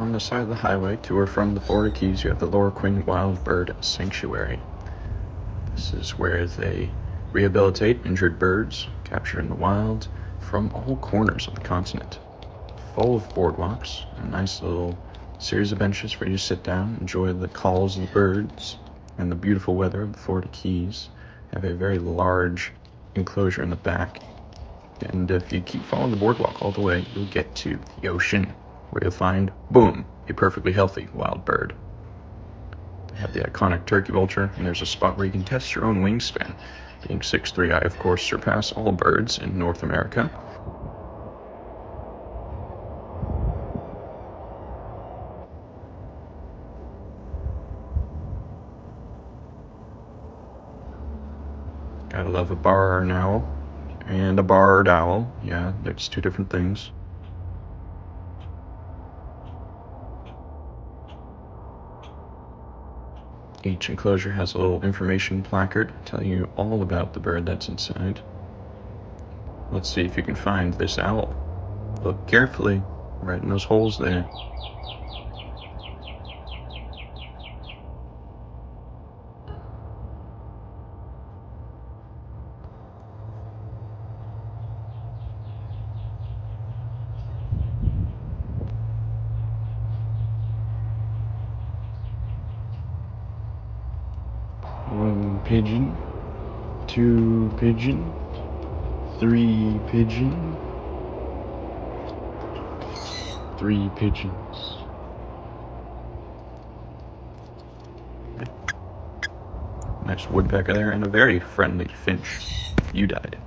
On the side of the highway to or from the Florida Keys, you have the Laura Quinn Wild Bird Sanctuary. This is where they rehabilitate injured birds captured in the wild from all corners of the continent. Full of boardwalks, a nice little series of benches for you to sit down, enjoy the calls of the birds and the beautiful weather of the Florida Keys. Have a very large enclosure in the back, and if you keep following the boardwalk all the way, you'll get to the ocean, where you'll find, boom, a perfectly healthy wild bird. They have the iconic turkey vulture, and there's a spot where you can test your own wingspan. Being 6'3", I of course surpass all birds in North America. Gotta love a barred owl and a barred owl. Yeah, there's two different things. Each enclosure has a little information placard telling you all about the bird that's inside. Let's see if you can find this owl. Look carefully, right in those holes there. One pigeon, two pigeon, three pigeon, three pigeons. Nice woodpecker there, and a very friendly finch. You died.